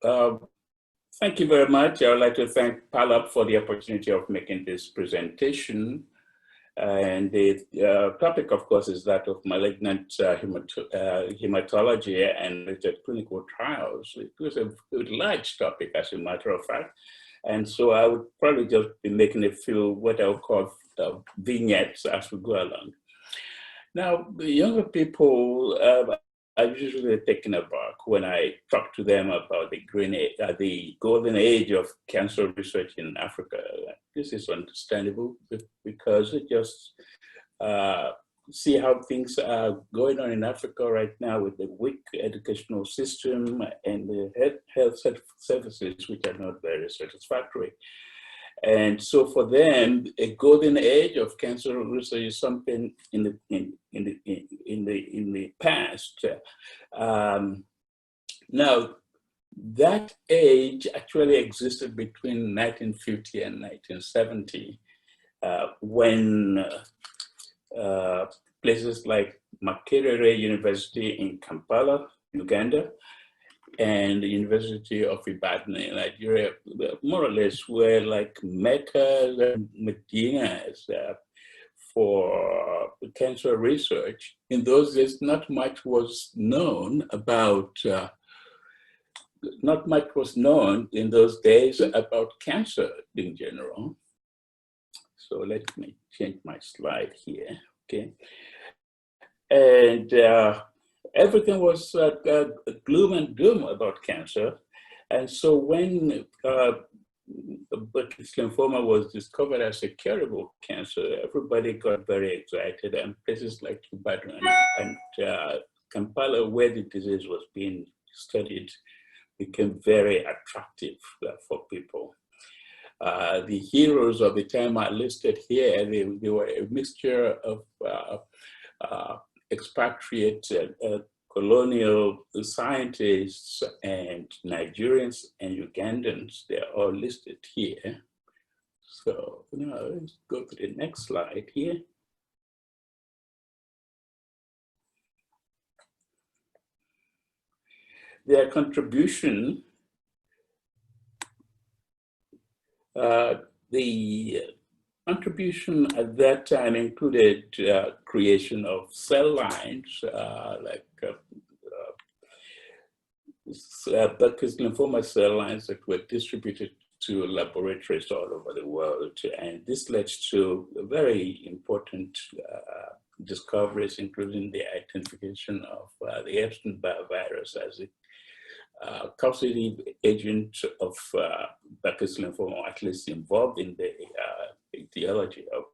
Thank you very much. I would like to thank Palab for the opportunity of making this presentation. And the topic, of course, is that of malignant hematology and related clinical trials. It was a large topic, as a matter of fact. And so I would probably just be making a few what I would call vignettes as we go along. Now, the younger people are usually taken aback when I talk to them about the golden age of cancer research in Africa. This is understandable because it just see how things are going on in Africa right now with the weak educational system and the health services, which are not very satisfactory. And so for them, a golden age of cancer research is something in the past. Now, that age actually existed between 1950 and 1970, when places like Makerere University in Kampala, Uganda, and the University of Ibadan in Nigeria, more or less were like Mecca and Medinas for cancer research. In those days, not much was known in those days about cancer in general. So let me change my slide here, okay? And everything was gloom and doom about cancer. And so when Burkitt's lymphoma was discovered as a curable cancer, everybody got very excited, and places like Ibadan and Kampala, where the disease was being studied, became very attractive for people. The heroes of the time are listed here. They were a mixture of expatriate colonial scientists and Nigerians and Ugandans. They're all listed here. So let's go to the next slide here. Their contribution, the contribution at that time included creation of cell lines, Burkitt's lymphoma cell lines that were distributed to laboratories all over the world. And this led to very important discoveries, including the identification of the Epstein-Barr virus as a causative agent of Burkitt's lymphoma, at least involved in the etiology of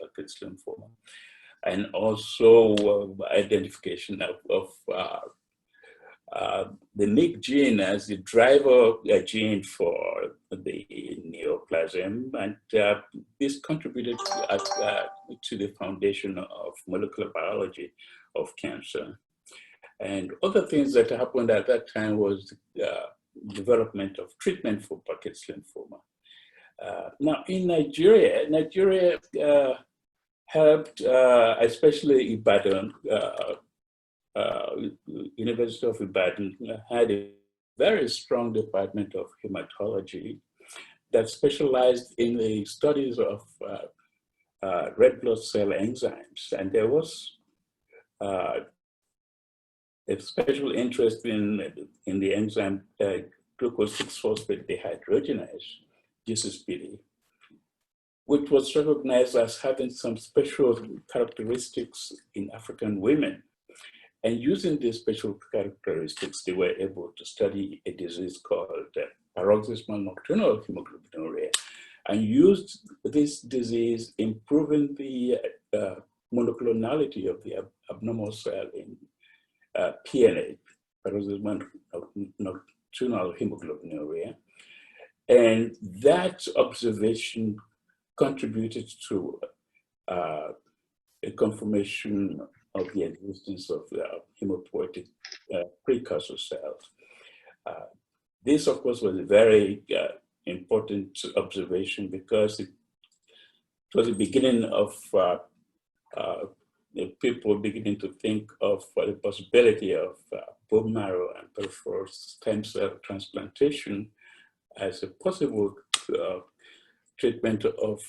Burkitt's lymphoma, and also identification of the MYC gene as the driver gene for the neoplasm, and this contributed to the foundation of molecular biology of cancer. And other things that happened at that time was development of treatment for Burkitt's lymphoma. Now in Nigeria helped, especially Ibadan, University of Ibadan had a very strong department of hematology that specialized in the studies of red blood cell enzymes. And there was a special interest in the enzyme glucose 6-phosphate dehydrogenase, GCSPD, which was recognized as having some special characteristics in African women. And using these special characteristics, they were able to study a disease called paroxysmal nocturnal hemoglobinuria, and used this disease in proving the monoclonality of the abnormal cell in PNH, paroxysmal nocturnal hemoglobinuria. And that observation contributed to a confirmation of the existence of hemopoietic precursor cells. This, of course, was a very important observation because it was the beginning of people beginning to think of the possibility of bone marrow and peripheral stem cell transplantation as a possible treatment of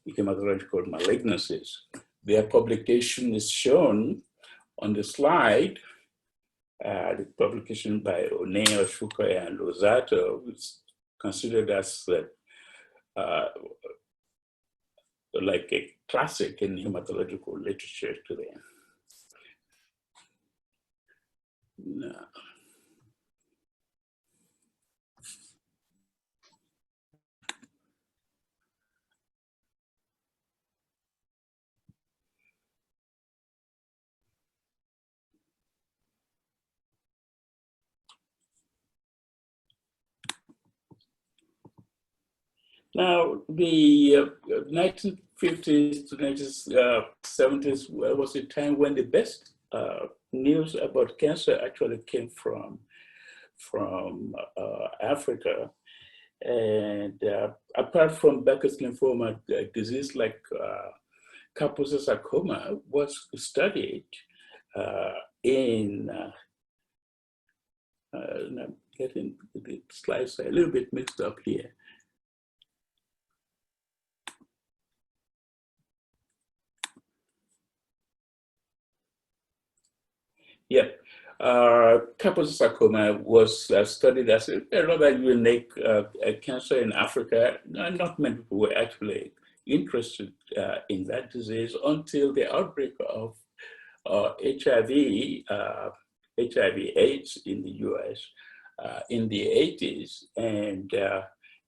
hematological malignancies. Their publication is shown on the slide. The publication by One, Oshukoya, and Lozato is considered as like a classic in hematological literature today. No. Now, the 1950s to 1970s was a time when the best news about cancer actually came from Africa. And apart from Burkitt's lymphoma, a disease like Kaposi sarcoma was studied in, I'm getting the slides a little bit mixed up here. Yeah, Kaposi sarcoma was studied as a rather unique cancer in Africa. Not many people were actually interested in that disease until the outbreak of HIV/AIDS in the US in the 80s. And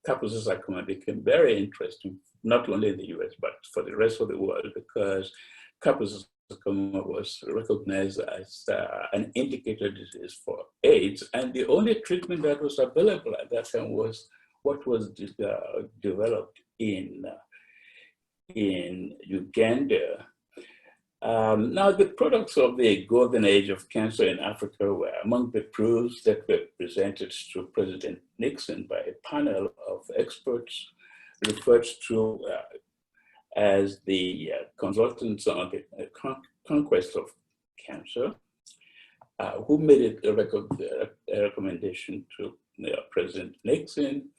Kaposi sarcoma became very interesting, not only in the US, but for the rest of the world, because Kaposi sarcoma was recognized as an indicator disease for AIDS, and the only treatment that was available at that time was what was developed in Uganda. Now, the products of the golden age of cancer in Africa were among the proofs that were presented to President Nixon by a panel of experts referred to as the consultants on the conquest of cancer, who made it a recommendation to President Nixon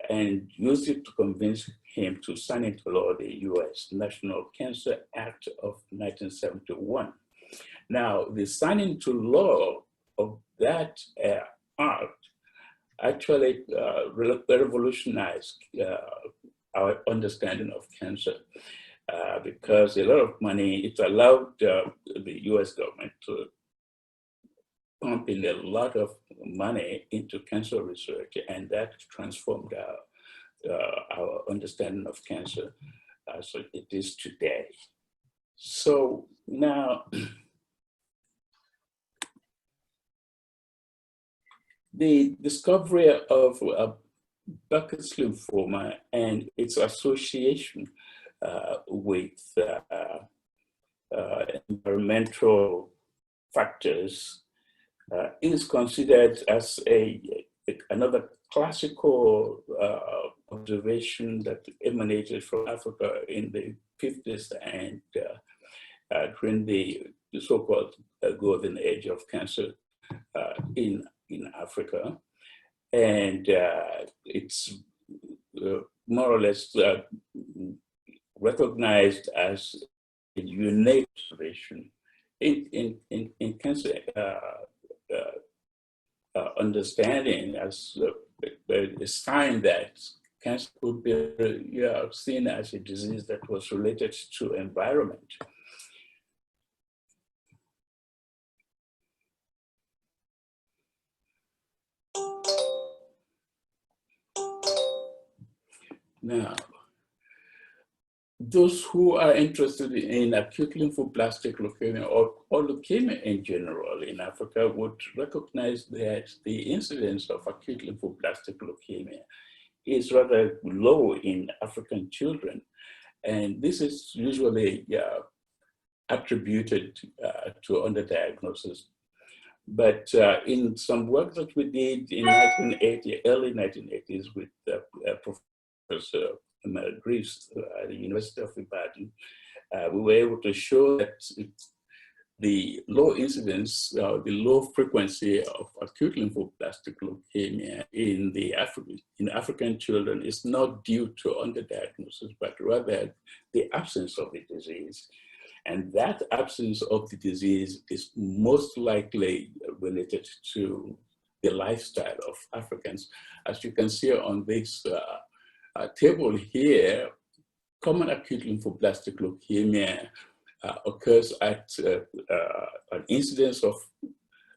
and used it to convince him to sign into law the US National Cancer Act of 1971. Now, the signing into law of that act actually revolutionized our understanding of cancer because a lot of money, it allowed the US government to pump in a lot of money into cancer research, and that transformed our understanding of cancer as it is today. So now, the discovery of Burkitt's lymphoma and its association with environmental factors is considered as another classical observation that emanated from Africa in the 50s and during the so-called golden age of cancer in Africa. And it's more or less recognized as a unique observation in cancer understanding as a sign that cancer could be seen as a disease that was related to environment. Now, those who are interested in acute lymphoblastic leukemia or leukemia in general in Africa would recognize that the incidence of acute lymphoblastic leukemia is rather low in African children. And this is usually attributed to underdiagnosis. But in some work that we did in early 1980s with Professor Mel Greaves at the University of Ibadan, we were able to show that the low incidence, the low frequency of acute lymphoblastic leukemia in African children is not due to underdiagnosis, but rather the absence of the disease. And that absence of the disease is most likely related to the lifestyle of Africans. As you can see on this table here, common acute lymphoblastic leukemia occurs at an incidence of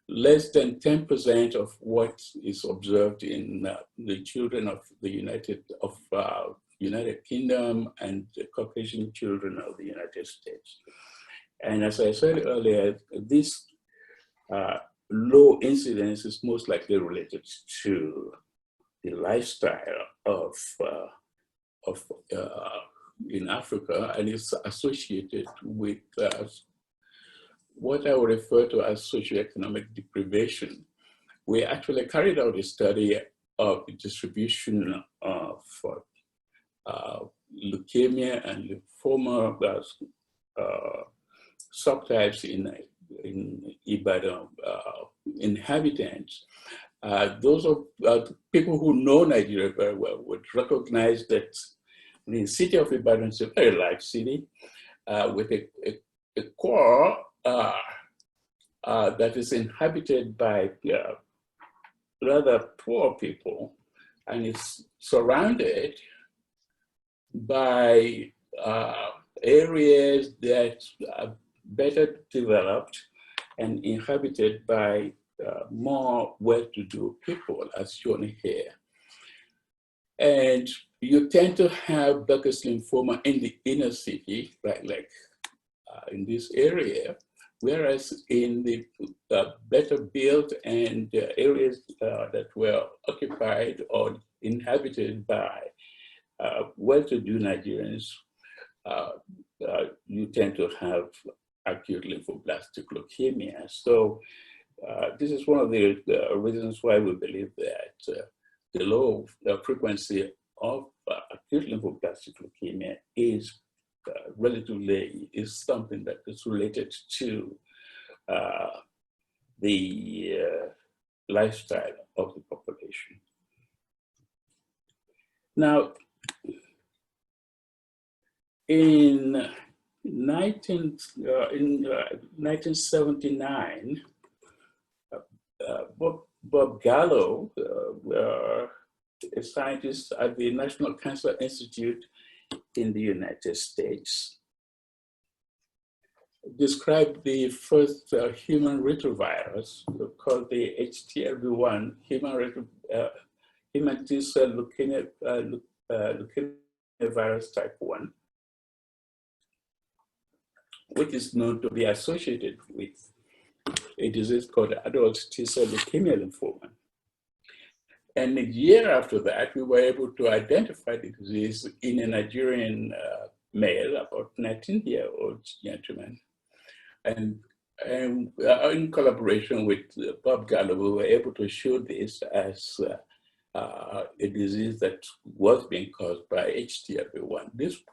less than 10% of what is observed in the children of the United Kingdom and the Caucasian children of the United States. And as I said earlier, this low incidence is most likely related to the lifestyle of in Africa, and it's associated with what I would refer to as socioeconomic deprivation. We actually carried out a study of the distribution of leukemia and lymphoma subtypes in Ibadan inhabitants. Those of people who know Nigeria very well would recognize that the city of Ibadan is a very large city with a core that is inhabited by rather poor people, and it's surrounded by areas that are better developed and inhabited by more well-to-do people, as shown here. And you tend to have Burkitt's lymphoma in the inner city, right, like in this area, whereas in the better built and areas that were occupied or inhabited by well-to-do Nigerians, you tend to have acute lymphoblastic leukemia. So this is one of the reasons why we believe that the low frequency of acute lymphoblastic leukemia is something that is related to the lifestyle of the population. Now, in 1979, Bob Gallo, a scientist at the National Cancer Institute in the United States, described the first human retrovirus called the HTLV1 human T-cell leukemia virus type 1, which is known to be associated with a disease called adult T-cell leukemia lymphoma. And a year after that, we were able to identify the disease in a Nigerian male, about 19-year-old gentleman. And in collaboration with Bob Gallo, we were able to show this as a disease that was being caused by HTLV1. This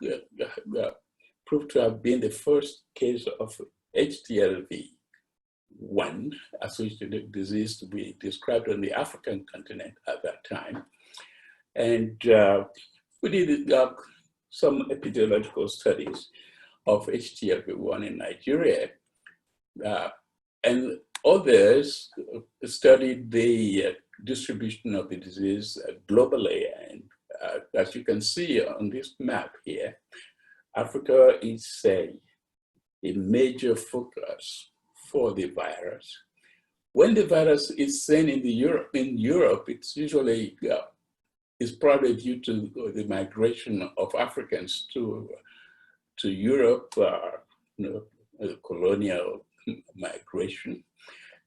proved to have been the first case of HTLV1 associated disease to be described on the African continent at that time. And we did some epidemiological studies of HTLV1 in Nigeria. And others studied the distribution of the disease globally. And as you can see on this map here, Africa is a major focus for the virus. When the virus is seen in Europe, it's usually is probably due to the migration of Africans to Europe, colonial migration.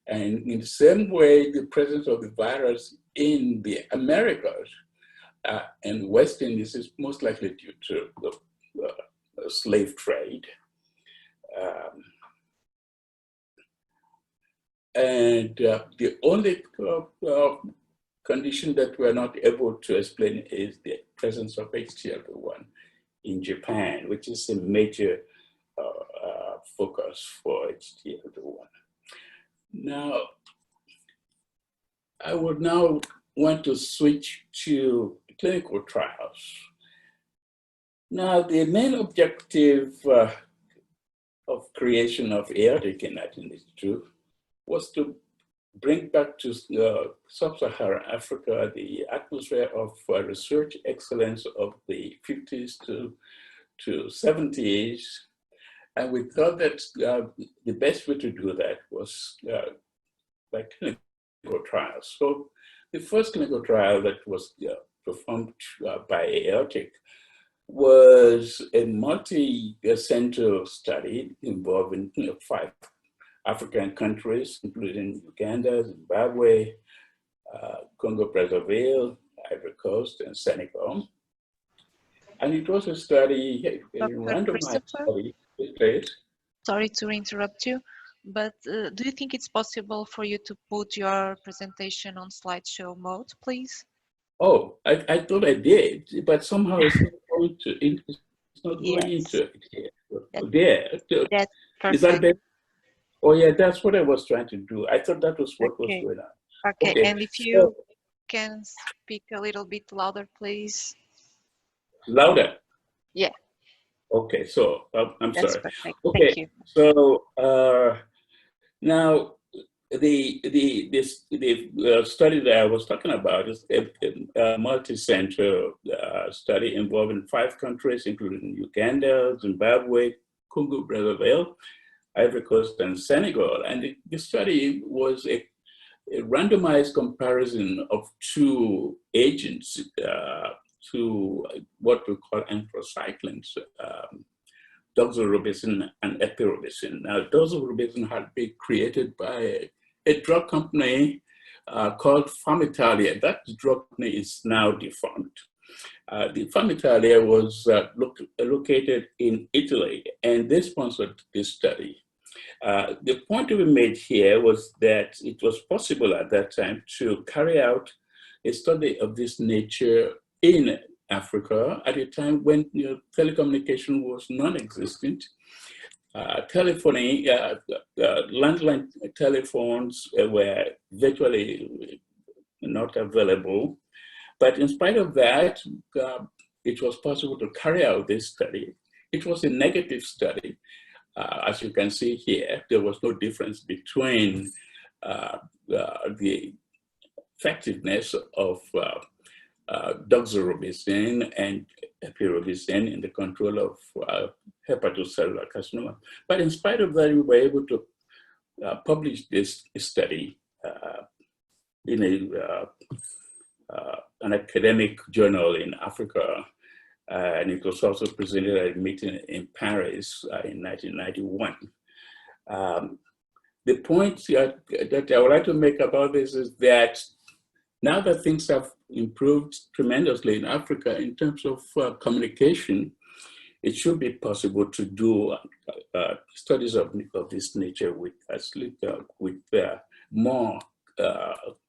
And in the same way, the presence of the virus in the Americas and West Indies is most likely due to the slave trade. And the only condition that we're not able to explain is the presence of HTLV1 in Japan, which is a major focus for HTLV1. Now, I would now want to switch to clinical trials. Now, the main objective of creation of aortic inatin was to bring back to sub-Saharan Africa the atmosphere of research excellence of the 50s to 70s. And we thought that the best way to do that was by clinical trials. So the first clinical trial that was performed by aortic was a multi-center study involving 5 African countries, including Uganda, Zimbabwe, Congo-Brazzaville, Ivory Coast, and Senegal. And it was a study, a randomized study. Sorry to interrupt you, but do you think it's possible for you to put your presentation on slideshow mode, please? Oh, I thought I did, but somehow it's not going to. It's not going into it here. That's perfect. Is that better? Oh yeah, that's what I was trying to do. I thought that was what was going on. Okay, and if you can speak a little bit louder, please. Louder? Yeah. Okay, so I'm That's sorry. Perfect. Okay, thank you. So now the study that I was talking about is a multi-center study involving 5 countries, including Uganda, Zimbabwe, Congo-Brazzaville, Ivory Coast, and Senegal. And the study was a randomized comparison of 2 agents, to what we call anthracyclines, doxorubicin and epirubicin. Now, doxorubicin had been created by a drug company called Famitalia. That drug company is now defunct. The Famitalia was located in Italy, and they sponsored this study. The point to be made here was that it was possible at that time to carry out a study of this nature in Africa at a time when telecommunication was non-existent. Telephony, landline telephones were virtually not available. But in spite of that, it was possible to carry out this study. It was a negative study. As you can see here, there was no difference between the effectiveness of doxorubicin and epirubicin in the control of hepatocellular carcinoma. But in spite of that, we were able to publish this study in an academic journal in Africa. And it was also presented at a meeting in Paris in 1991. The point that I would like to make about this is that now that things have improved tremendously in Africa in terms of communication, it should be possible to do studies of this nature with more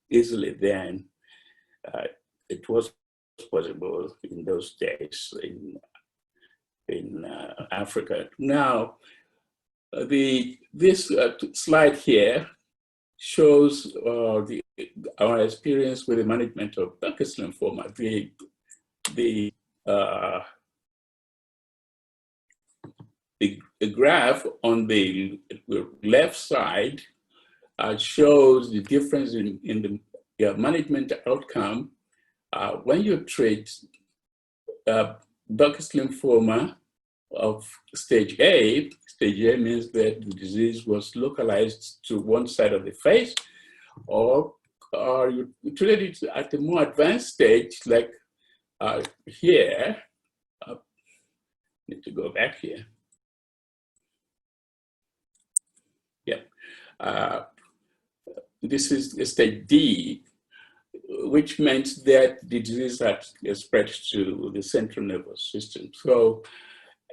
easily than it was possible in those days in Africa. Now, this slide here shows our experience with the management of Burkitt's lymphoma. The graph on the left side shows the difference in the management outcome when you treat Burkitt's lymphoma of stage A. Stage A means that the disease was localized to one side of the face, or you treat it at a more advanced stage, like here. Need to go back here. Yeah. This is stage D, which meant that the disease had spread to the central nervous system. So,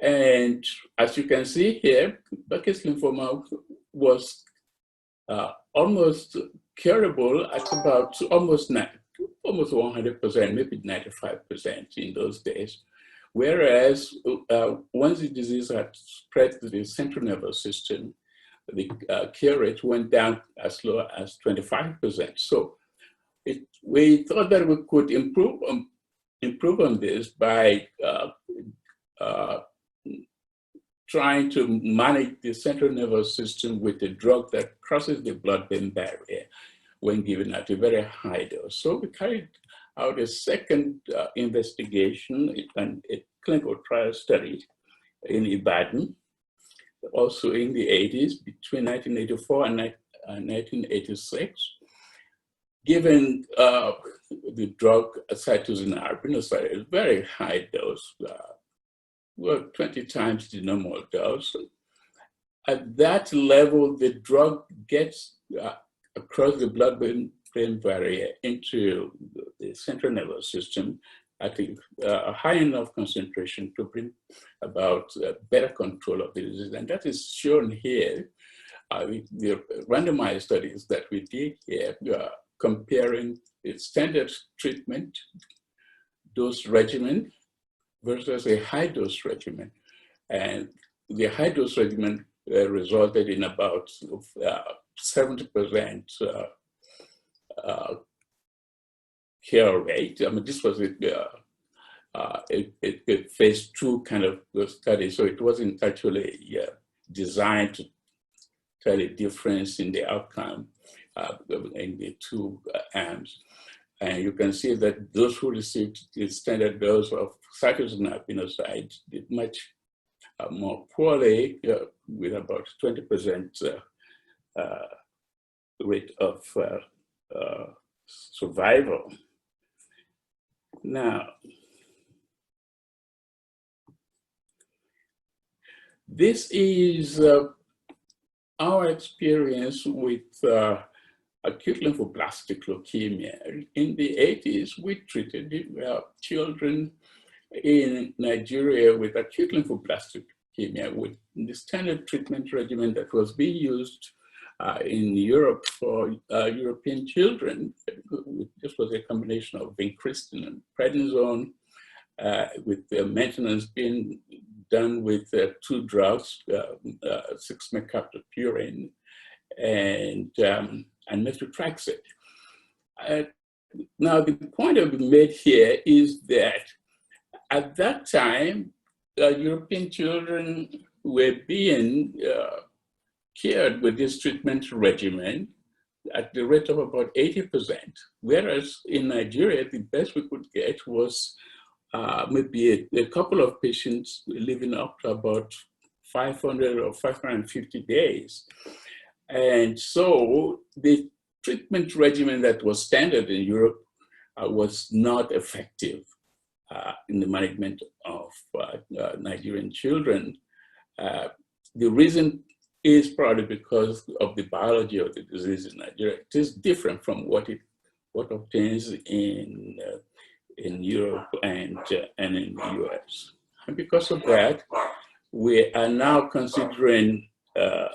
and as you can see here, Burkitt's lymphoma was almost curable at about almost 100%, maybe 95% in those days. Whereas once the disease had spread to the central nervous system, the cure rate went down as low as 25%. So we thought that we could improve on this by trying to manage the central nervous system with a drug that crosses the blood-brain barrier when given at a very high dose. So we carried out a second investigation and a clinical trial study in Ibadan, also in the 80s, between 1984 and 1986, given the drug cytosine albinoside, a very high dose, well, 20 times the normal dose. At that level, the drug gets across the blood-brain barrier into the central nervous system at a high enough concentration to bring about better control of the disease. And that is shown here. The randomized studies that we did here, comparing the standard treatment dose regimen versus a high dose regimen. And the high dose regimen resulted in about 70% cure rate. I mean, this was a phase 2 kind of study, so it wasn't actually designed to tell a difference in the outcome in the two arms. And you can see that those who received the standard dose of cytosine albinoside did much more poorly, with about 20% rate of survival. Now, this is our experience with acute lymphoblastic leukemia. In the 80s, we treated children in Nigeria with acute lymphoblastic leukemia with the standard treatment regimen that was being used in Europe for European children. This was a combination of vincristine and prednisone, with the maintenance being done with 2 drugs, 6-mercaptopurine and methotrexate. Now, the point to be made here is that at that time, European children were being cured with this treatment regimen at the rate of about 80%, whereas in Nigeria, the best we could get was maybe a couple of patients living up to about 500 or 550 days. And so the treatment regimen that was standard in Europe was not effective in the management of Nigerian children. The reason is probably because of the biology of the disease in Nigeria. It is different from what obtains in Europe and in the US. And because of that, we are now considering a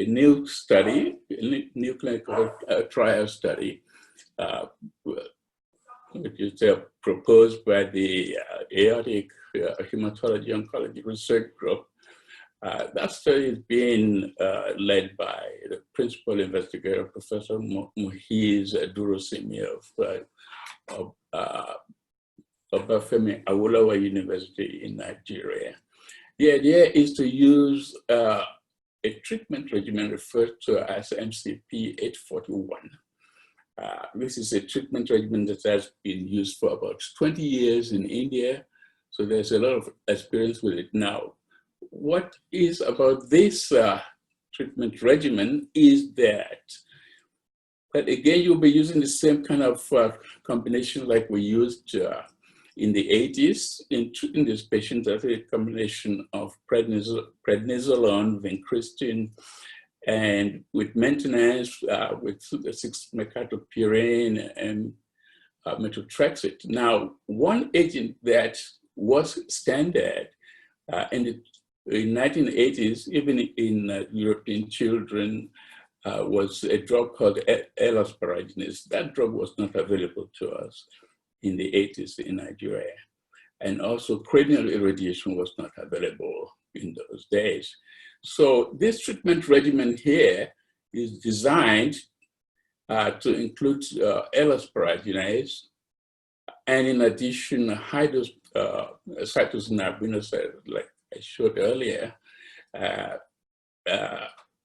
new study, a new clinical trial study, which is proposed by the Aortic Hematology Oncology Research Group. That study is being led by the principal investigator, Professor Muhiz Durosimi of Obafemi Awolowo University in Nigeria. The idea is to use a treatment regimen referred to as MCP 841. This is a treatment regimen that has been used for about 20 years in India, so there's a lot of experience with it now. What is about this treatment regimen is that, but again, you'll be using the same kind of combination like we used in the 80s in treating these patients as a combination of prednisolone, vincristine, and with maintenance with 6-mercaptopurine and methotrexate. Now, one agent that was standard in the 1980s, even in European children, was a drug called L-asparaginase. That drug was not available to us in the 80s in Nigeria. and also cranial irradiation was not available in those days. So this treatment regimen here is designed to include L-asparaginase, and in addition, high-dose cytosininabinose, like I showed earlier,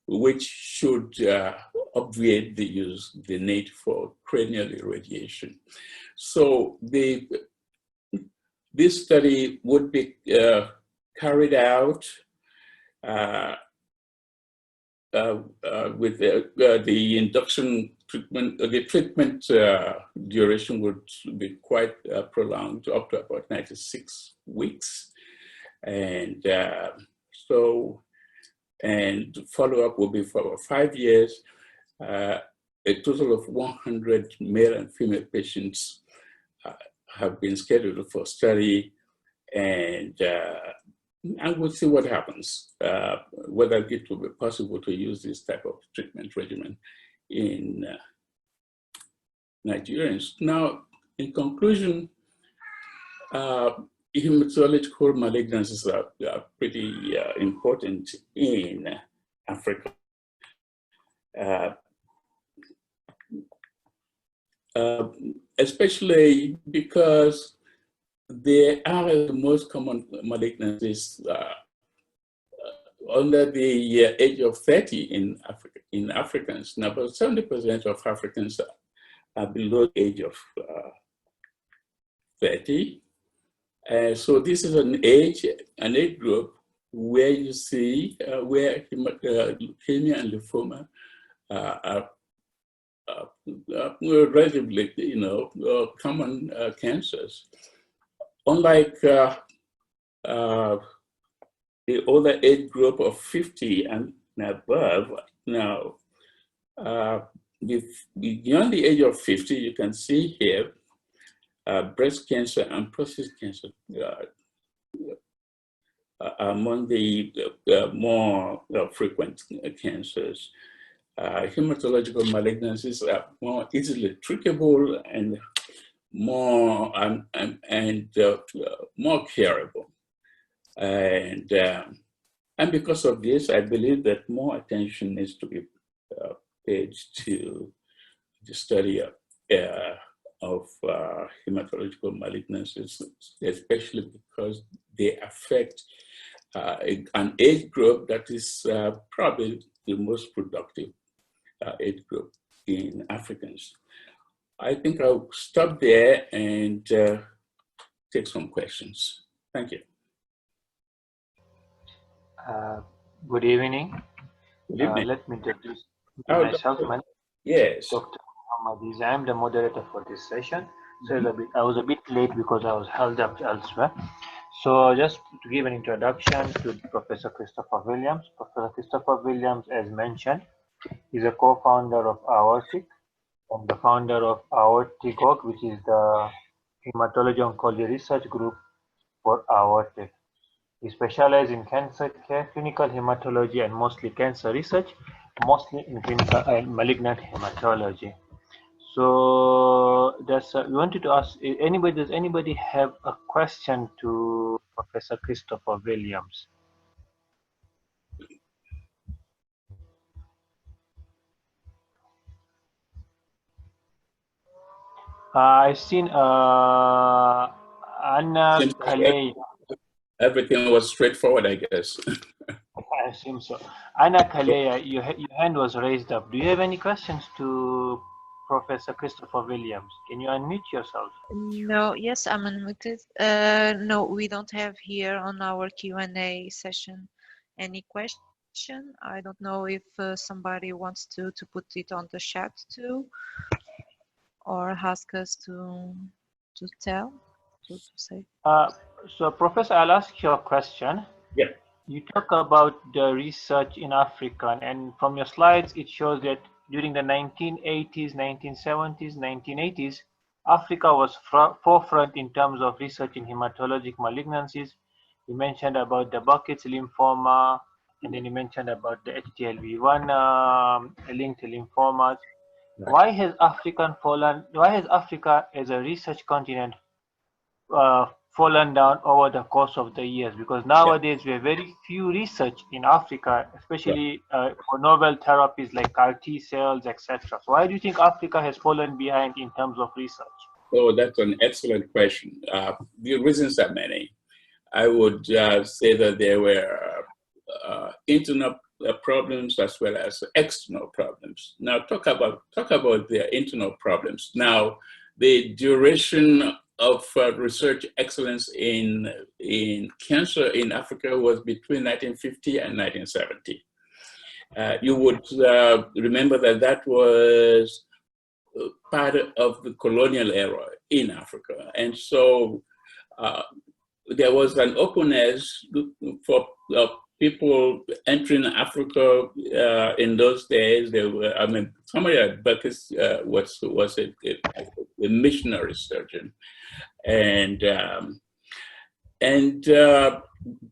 which should obviate the need for cranial irradiation. So this study would be carried out with the induction treatment. The treatment duration would be quite prolonged, up to about 96 weeks. And and follow-up will be for 5 years. A total of 100 male and female patients have been scheduled for study, and we'll see what happens, whether it will be possible to use this type of treatment regimen in Nigerians. Now, in conclusion, hematological malignancies are pretty important in Africa. Especially because they are the most common malignancies under the age of 30 in Africans. Now, about 70% of Africans are below the age of 30. So this is an age group where you see where leukemia and lymphoma are relatively, common cancers. Unlike the older age group of 50 and above, now beyond the age of 50, you can see here breast cancer and prostate cancer among the more frequent cancers. Hematological malignancies are more easily treatable and more more curable, and because of this, I believe that more attention needs to be paid to the study of hematological malignancies, especially because they affect an age group that is probably the most productive age group in Africans. I think I'll stop there and take some questions. Thank you. Good evening. Good evening. Let me introduce myself. Yes. Dr. Muhammad. I am the moderator for this session. So I was a bit late because I was held up elsewhere. So just to give an introduction to Professor Christopher Williams. Professor Christopher Williams, as mentioned, is a co-founder of Aortic and the founder of Aortic, which is the hematology oncology research group for Aortic. He specializes in cancer care, clinical hematology, and mostly cancer research, mostly in clinical and malignant hematology. So we wanted to ask anybody. Does anybody have a question to Professor Christopher Williams? I've seen Anna Kalei. Everything was straightforward, I guess. I assume so. Anna Kalea, your hand was raised up. Do you have any questions to Professor Christopher Williams? Can you unmute yourself? No, yes, I'm unmuted. No, we don't have here on our Q&A session any question. I don't know if somebody wants to put it on the chat too, or ask us to say. So, Professor, I'll ask you a question. Yeah. You talk about the research in Africa, and from your slides, it shows that during the 1980s, 1970s, 1980s, Africa was forefront in terms of research in hematologic malignancies. You mentioned about the Burkitt's lymphoma, and then you mentioned about the HTLV1 linked lymphomas. Right. Why has Africa as a research continent fallen down over the course of the years? Because nowadays we have very few research in Africa, especially for novel therapies like CAR T cells, etc. So why do you think Africa has fallen behind in terms of research? Oh, that's an excellent question. The reasons are many. I would say that there were internal problems as well as external problems. Now, talk about the internal problems. Now, the duration of research excellence in cancer in Africa was between 1950 and 1970. You would remember that that was part of the colonial era in Africa. And so there was an openness for people entering Africa in those days. There were, I mean, somebody at Buckus was a missionary surgeon. And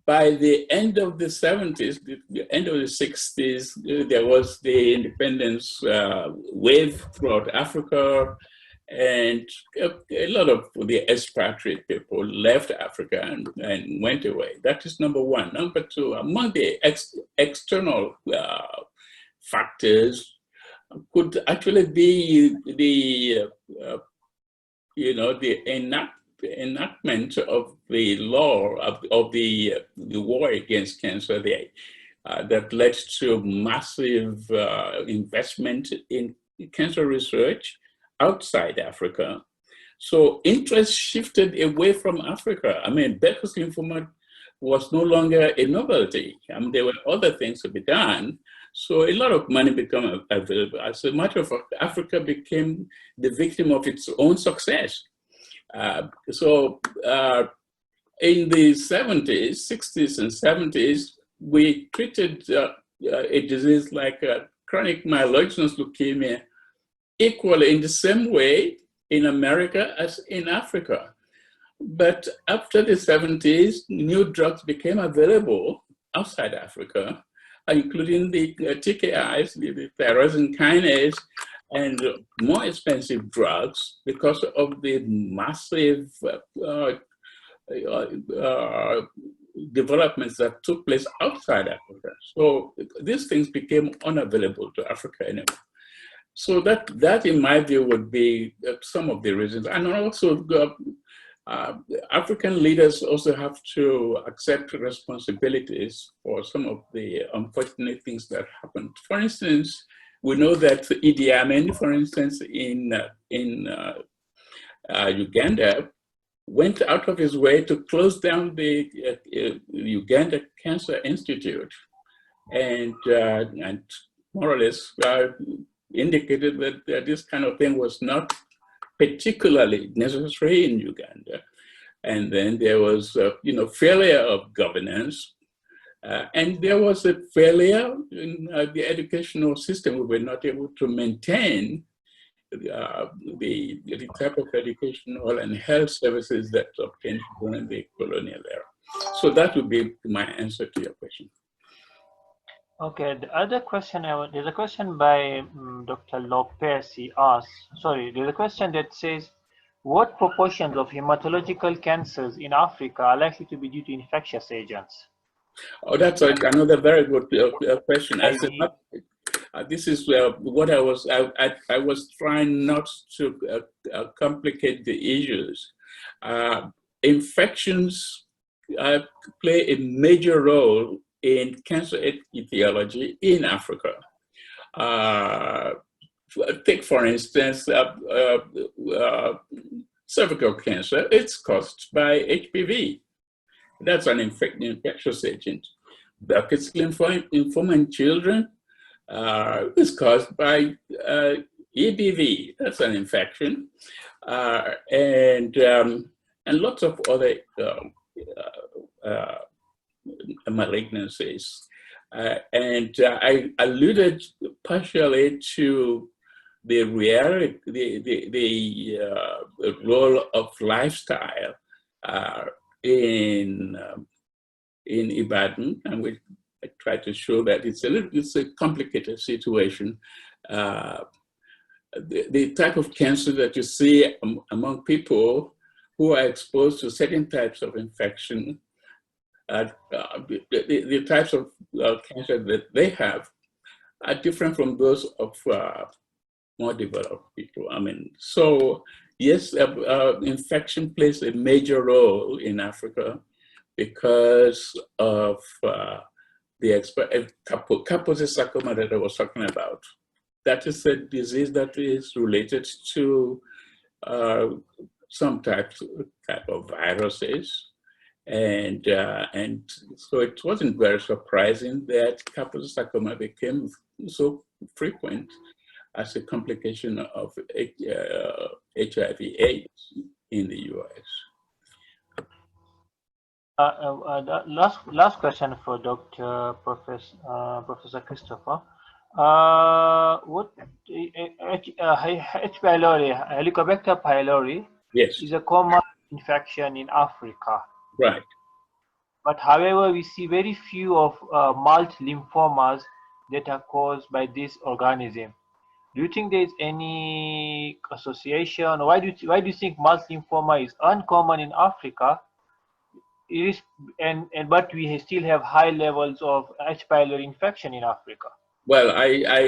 by the end of the 70s, the end of the 60s, there was the independence wave throughout Africa, and a lot of the expatriate people left Africa and went away. That is number one. Number two, among the external factors could actually be the enactment of the law of the war against cancer that led to massive investment in cancer research outside Africa. So interest shifted away from Africa. I mean, Becker's lymphoma was no longer a novelty. I mean, there were other things to be done. So a lot of money became available. As a matter of fact, Africa became the victim of its own success. In the 70s, 60s, and 70s, we treated a disease like chronic myelogenous leukemia equally in the same way in America as in Africa. But after the 70s, new drugs became available outside Africa, including the TKIs, the tyrosine kinase, and more expensive drugs because of the massive developments that took place outside Africa. So these things became unavailable to Africa anymore. So that in my view would be some of the reasons. And also African leaders also have to accept responsibilities for some of the unfortunate things that happened. For instance, we know that Idi Amin, for instance, in Uganda, went out of his way to close down the Uganda Cancer Institute, and more or less indicated that this kind of thing was not particularly necessary in Uganda. And then there was, failure of governance. And there was a failure in the educational system. We were not able to maintain the type of educational and health services that obtained during the colonial era. So that would be my answer to your question. Okay, the other question, there's a question by Dr. Lopez. He asks, there's a question that says, what proportions of hematological cancers in Africa are likely to be due to infectious agents? Oh, that's another very good question. This is what I was trying not to complicate the issues. Infections play a major role in cancer etiology in Africa. Take, for instance, cervical cancer. It's caused by HPV. That's an infectious agent. Burkitt's lymphoma in children is caused by EBV. That's an infection. And lots of other malignancies. And I alluded partially to the role of lifestyle in Ibadan, and I try to show that it's a complicated situation. The type of cancer that you see among people who are exposed to certain types of infection, the types of cancer that they have are different from those of more developed people. I mean, so yes, infection plays a major role in Africa because of the Kaposi sarcoma that I was talking about. That is a disease that is related to some type of viruses. And so it wasn't very surprising that Kaposi sarcoma became so frequent as a complication of HIV/AIDS in the US. Last question for Professor Christopher. What H. pylori, Helicobacter pylori, Yes, is a common infection in Africa. right. But however, we see very few of multiple lymphomas that are caused by this organism. Do you think there is any association? Why do you think multiple lymphoma is uncommon in Africa? It is, but we still have high levels of H. pylori infection in Africa. Well, I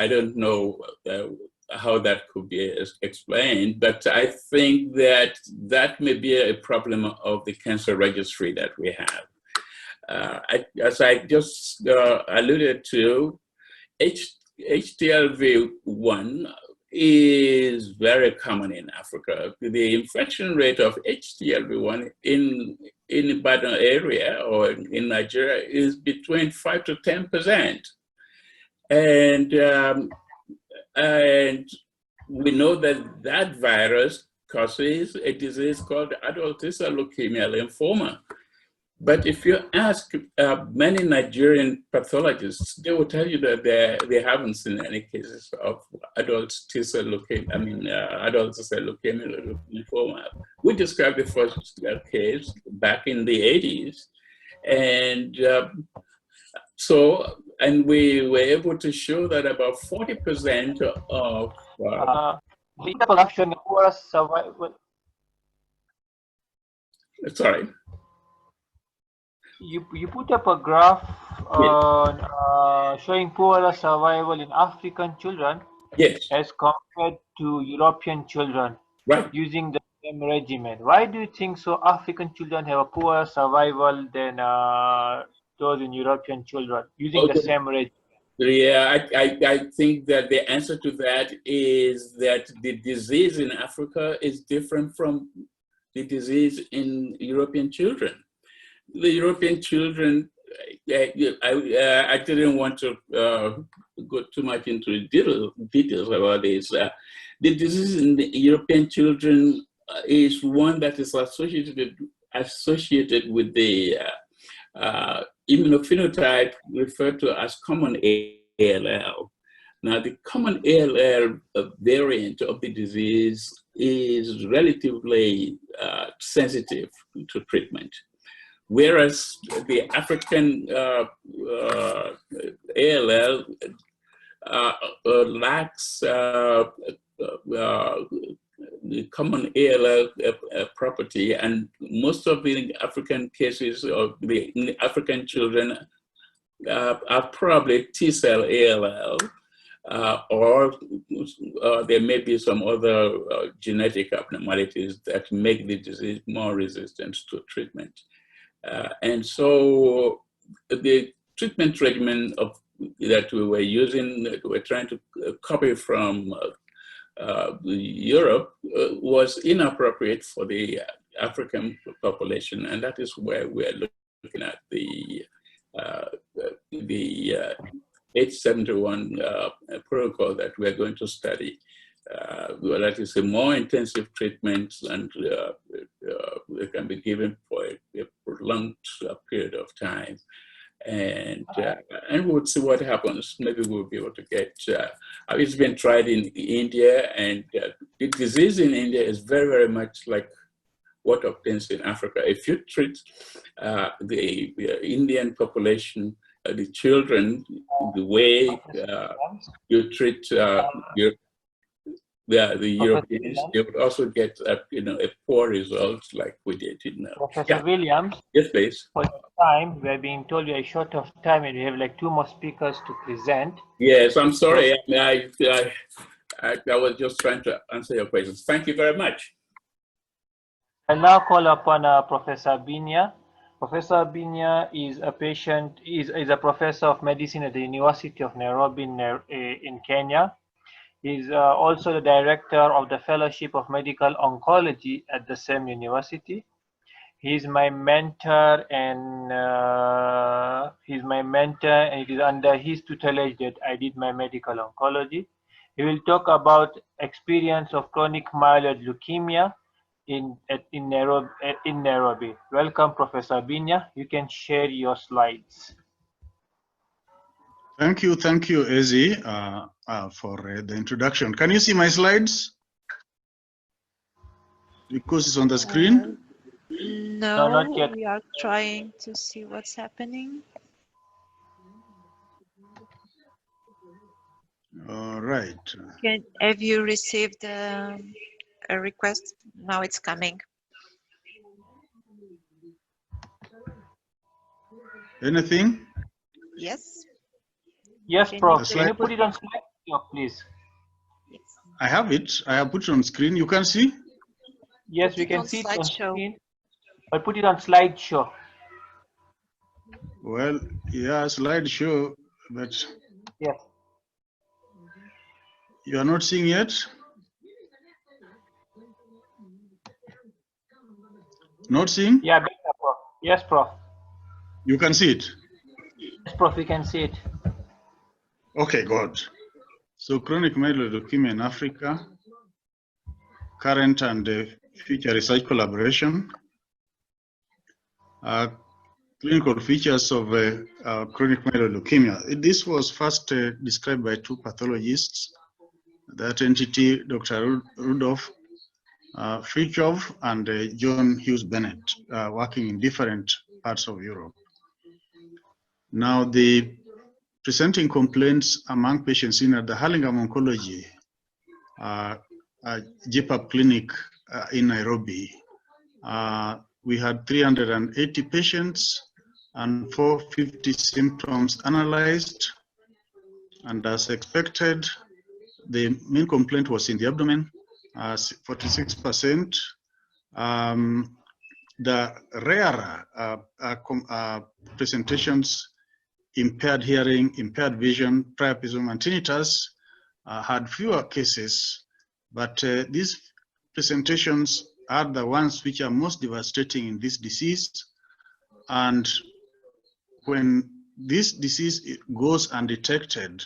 don't know how that could be explained, but I think that that may be a problem of the cancer registry that we have. As I just alluded to, HTLV1 is very common in Africa. The infection rate of HTLV1 in Ibadan area or in Nigeria is between 5 to 10%. And we know that that virus causes a disease called adult T-cell leukemia lymphoma. But if you ask many Nigerian pathologists, they will tell you that they haven't seen any cases of adult T-cell leukemia, adult T-cell leukemia lymphoma. We described the first case back in the 80s. And and we were able to show that about 40% of survival. Sorry. You put up a graph on showing poorer survival in African children, yes, as compared to European children, right, using the same regimen. Why do you think so African children have a poorer survival than those in European children using the same regimen? Yeah, I think that the answer to that is that the disease in Africa is different from the disease in European children. The European children, I didn't want to go too much into details about this. The disease in the European children is one that is associated with the immunophenotype referred to as common ALL. Now, the common ALL variant of the disease is relatively sensitive to treatment, whereas the African ALL lacks the common ALL property, and most of the African cases of the African children are probably T-cell ALL, or there may be some other genetic abnormalities that make the disease more resistant to treatment. And so the treatment regimen that we were using, that we were trying to copy from Europe, was inappropriate for the African population, and that is where we're looking at the H71 protocol that we're going to study. Well, that is a more intensive treatment, and it can be given for a prolonged period of time. And we'll see what happens. Maybe we'll be able to get, it's been tried in India, and the disease in India is very, very much like what obtains in Africa. If you treat the Indian population, the children, the way you treat Yeah, the Professor Europeans, Williams, they would also get a poor result like we did. Professor Yeah, Williams, yes, please. for the time, we are being told we are short of time and we have like 2 more speakers to present. Yes, I'm So sorry. I was just trying to answer your questions. Thank you very much. I now call upon Professor Binya. Professor Binya is a professor of medicine at the University of Nairobi in Kenya. He's also the director of the Fellowship of Medical Oncology at the same university. He's my mentor, and it is under his tutelage that I did my medical oncology. He will talk about experience of chronic myeloid leukemia in Nairobi. Welcome, Professor Binya. You can share your slides. Thank you, Ezi, for the introduction. Can you see my slides? Because it's on the screen? No, not yet. We are trying to see what's happening. All right. Have you received a request? Now it's coming. Anything? Yes. Yes, Prof. Can you put it on slide, please? Yes. I have it. I have put it on screen. You can see? Yes, we can see it on screen. But put it on slideshow. Well, yeah, slideshow, but yes, you are not seeing yet? Not seeing? Yeah, better, Prof. Yes, Prof. You can see it? Yes, Prof, we can see it. Okay, good. So chronic myeloid leukemia in Africa, current and future research collaboration. Clinical features of chronic myeloid leukemia. This was first described by 2 pathologists, that entity, Dr. Rudolf Fritjof and John Hughes Bennett, working in different parts of Europe. Now, the presenting complaints among patients in at the Hurlingham Oncology GPAP clinic in Nairobi, we had 380 patients and 450 symptoms analyzed. And as expected, the main complaint was in the abdomen, 46%. The rarer presentations, impaired hearing, impaired vision, priapism, and tinnitus, had fewer cases, but these presentations are the ones which are most devastating in this disease. And when this disease goes undetected,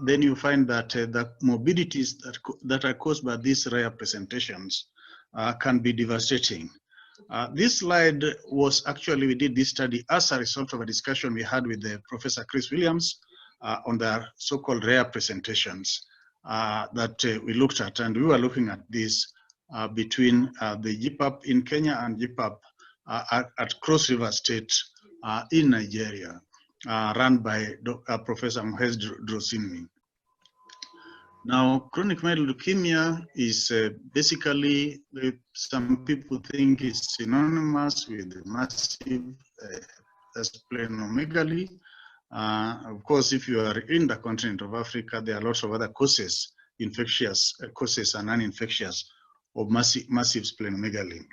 then you find that the morbidities that are caused by these rare presentations can be devastating. This slide was actually, we did this study as a result of a discussion we had with Professor Chris Williams on the so-called rare presentations that we looked at. And we were looking at this between the GPAP in Kenya and GPAP at Cross River State in Nigeria, run by Professor Mohez Drosinmi. Now, chronic myeloid leukemia is basically, some people think it's synonymous with massive splenomegaly. Of course, if you are in the continent of Africa, there are lots of other causes, infectious causes and non-infectious, of massive splenomegaly.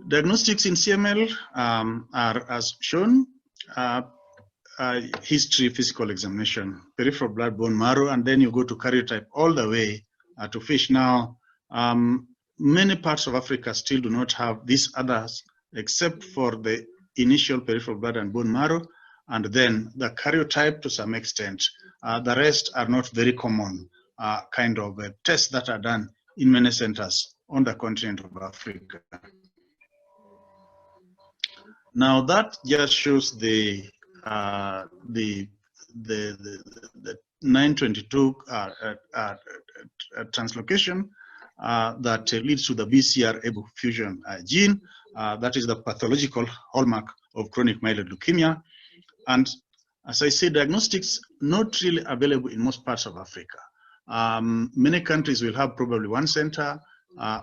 Diagnostics in CML are as shown. History, physical examination, peripheral blood, bone marrow, and then you go to karyotype all the way to fish. Now, many parts of Africa still do not have these others, except for the initial peripheral blood and bone marrow, and then the karyotype to some extent. The rest are not very common kind of tests that are done in many centers on the continent of Africa. Now that just shows the 922 translocation that leads to the BCR-ABL fusion gene. That is the pathological hallmark of chronic myeloid leukemia. And as I said, diagnostics not really available in most parts of Africa. Many countries will have probably one center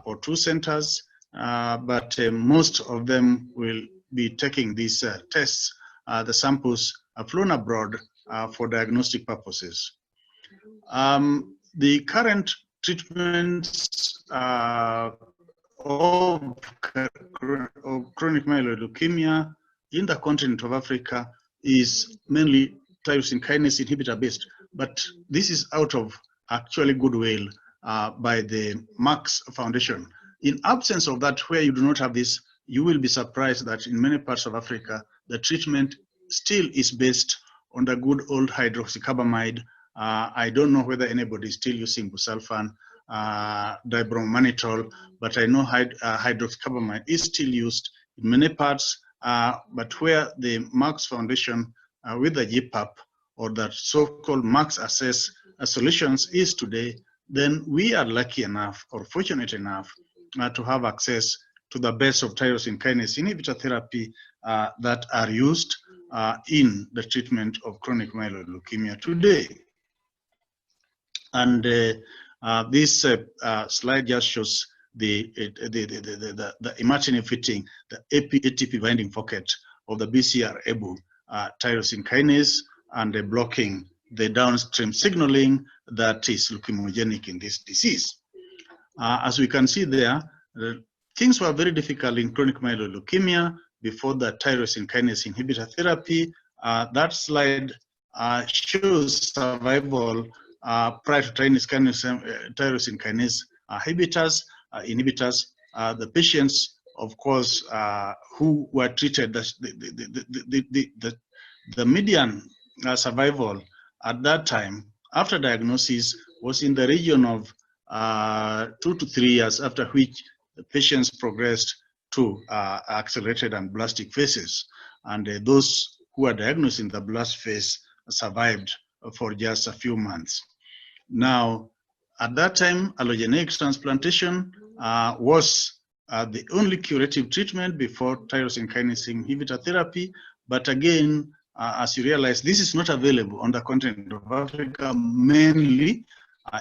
or two centers, but most of them will be taking these tests. The samples are flown abroad for diagnostic purposes. The current treatments of chronic myeloid leukemia in the continent of Africa is mainly tyrosine kinase inhibitor based, but this is out of actually goodwill by the Marx Foundation. In absence of that, where you do not have this, you will be surprised that in many parts of Africa, the treatment still is based on the good old hydroxycarbamide. I don't know whether anybody is still using busulfan, dibromannitol, but I know hydroxycarbamide is still used in many parts, but where the Marx Foundation with the GPAP or the so-called Marx Assess solutions is today, then we are lucky enough or fortunate enough to have access to the best of tyrosine kinase inhibitor therapy that are used in the treatment of chronic myeloid leukemia today. And this slide just shows the imatinib fitting the ATP binding pocket of the BCR-ABL tyrosine kinase and blocking the downstream signaling that is leukemogenic in this disease. As we can see there, things were very difficult in chronic myeloid leukemia before the tyrosine kinase inhibitor therapy. That slide shows survival prior to tyrosine kinase inhibitors. The patients, of course, who were treated, the median survival at that time after diagnosis was in the region of 2 to 3 years, after which the patients progressed to accelerated and blastic phases. And those who were diagnosed in the blast phase survived for just a few months. Now, at that time, allogeneic transplantation was the only curative treatment before tyrosine kinase inhibitor therapy. But again, as you realize, this is not available on the continent of Africa, mainly,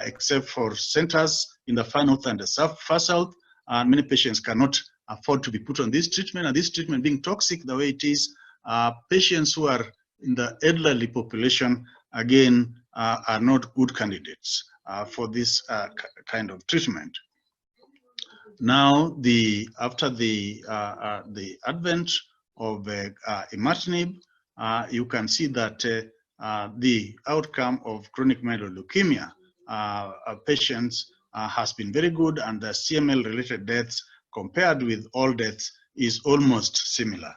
except for centers in the far north and the far south. Many patients cannot afford to be put on this treatment, and this treatment being toxic the way it is, patients who are in the elderly population, again, are not good candidates for this kind of treatment. Now, after the advent of imatinib, you can see that the outcome of chronic myeloid leukemia patients has been very good, and the CML-related deaths compared with all deaths is almost similar.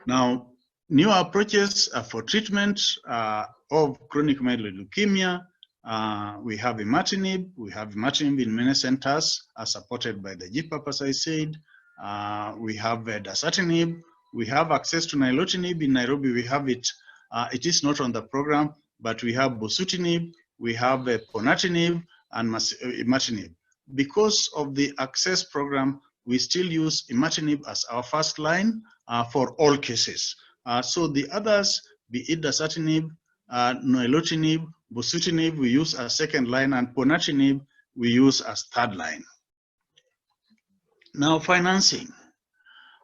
Now, new approaches for treatment of chronic myeloid leukemia. We have imatinib. We have imatinib in many centers, supported by the GPAP, as I said. We have dasatinib. We have access to nilotinib. In Nairobi, we have it. It is not on the program, but we have bosutinib. We have ponatinib and imatinib. Because of the access program, we still use imatinib as our first line for all cases. So the others, be it dasatinib, nilotinib, bosutinib, we use as second line, and ponatinib we use as third line. Now, financing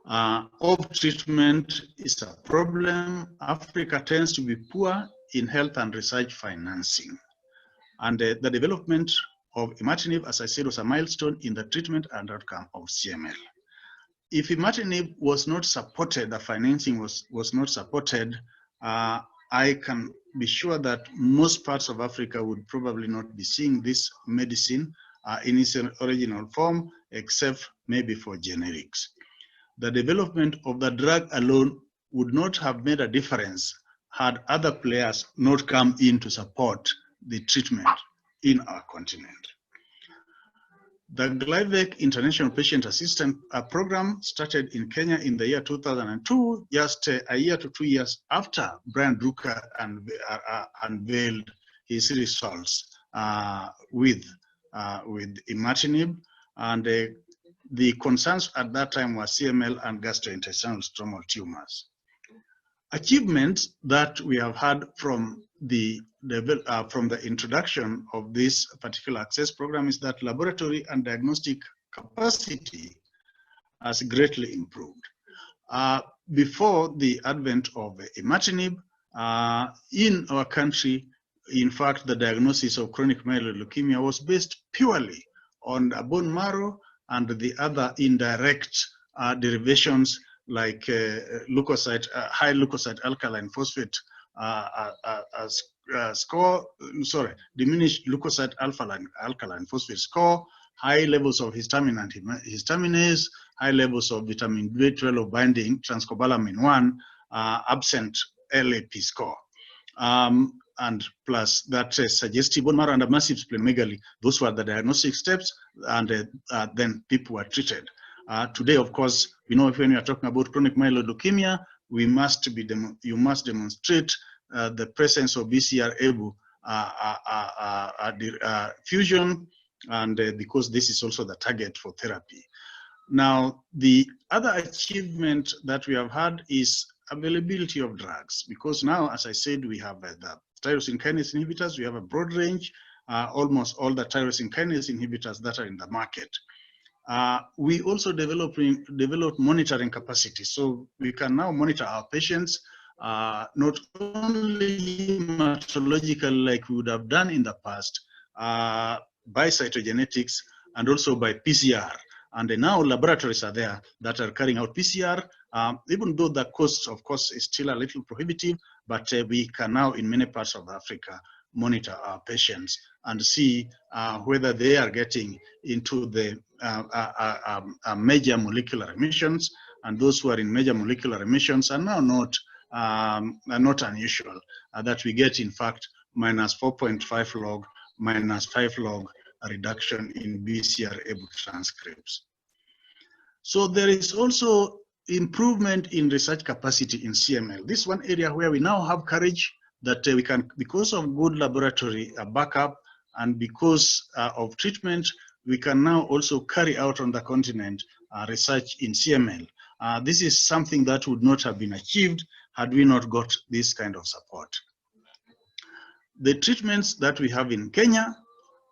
of treatment is a problem. Africa tends to be poor in health and research financing. And the development of imatinib, as I said, was a milestone in the treatment and outcome of CML. If imatinib was not supported, the financing was not supported, I can be sure that most parts of Africa would probably not be seeing this medicine in its original form, except maybe for generics. The development of the drug alone would not have made a difference had other players not come in to support the treatment in our continent. The GLIVEC International Patient Assistance Program started in Kenya in the year 2002, just a year to 2 years after Brian Drucker unveiled his results with imatinib, and the concerns at that time were CML and gastrointestinal stromal tumors. Achievements that we have had from from the introduction of this particular access program is that laboratory and diagnostic capacity has greatly improved. Before the advent of imatinib, in our country, in fact, the diagnosis of chronic myeloid leukemia was based purely on bone marrow and the other indirect derivations like high leukocyte alkaline phosphate score, diminished leukocyte alkaline phosphate score, high levels of histamine and histaminase, high levels of vitamin B12 binding, transcobalamin 1, absent LAP score. And plus that suggestive bone marrow and a massive splenomegaly. Those were the diagnostic steps, and then people were treated. Today, of course, we know when we are talking about chronic myeloid leukemia, you must demonstrate the presence of BCR-ABL fusion, and because this is also the target for therapy. Now, the other achievement that we have had is availability of drugs, because now, as I said, we have the tyrosine kinase inhibitors. We have a broad range, almost all the tyrosine kinase inhibitors that are in the market. We also developed monitoring capacity, so we can now monitor our patients not only hematologically like we would have done in the past, by cytogenetics and also by PCR. And now laboratories are there that are carrying out PCR, even though the cost, of course, is still a little prohibitive, but we can now, in many parts of Africa, monitor our patients and see whether they are getting into the major molecular emissions, and those who are in major molecular emissions are now not unusual, that we get, in fact, minus 4.5 log, minus 5 log reduction in BCR-ABL transcripts. So there is also improvement in research capacity in CML. This is one area where we now have courage that we can, because of good laboratory backup and because of treatment, we can now also carry out on the continent research in CML. This is something that would not have been achieved had we not got this kind of support. The treatments that we have in Kenya,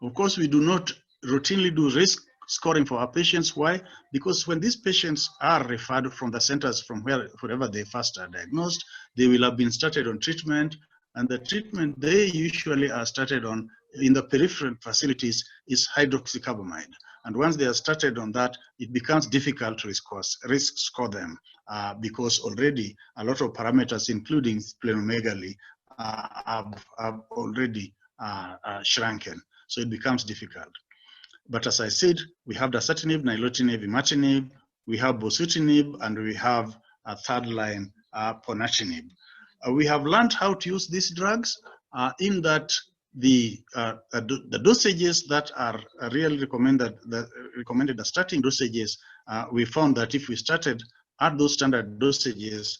of course, we do not routinely do risk scoring for our patients. Why? Because when these patients are referred from the centers from wherever they first are diagnosed, they will have been started on treatment, and the treatment they usually are started on in the peripheral facilities is hydroxycarbamide. And once they are started on that, it becomes difficult to risk score them because already a lot of parameters, including splenomegaly, have already shrunken. So it becomes difficult. But as I said, we have dasatinib, nilotinib, imatinib, we have bosutinib, and we have a third line, ponatinib. We have learned how to use these drugs in that the dosages that are really recommended, the starting dosages, we found that if we started at those standard dosages,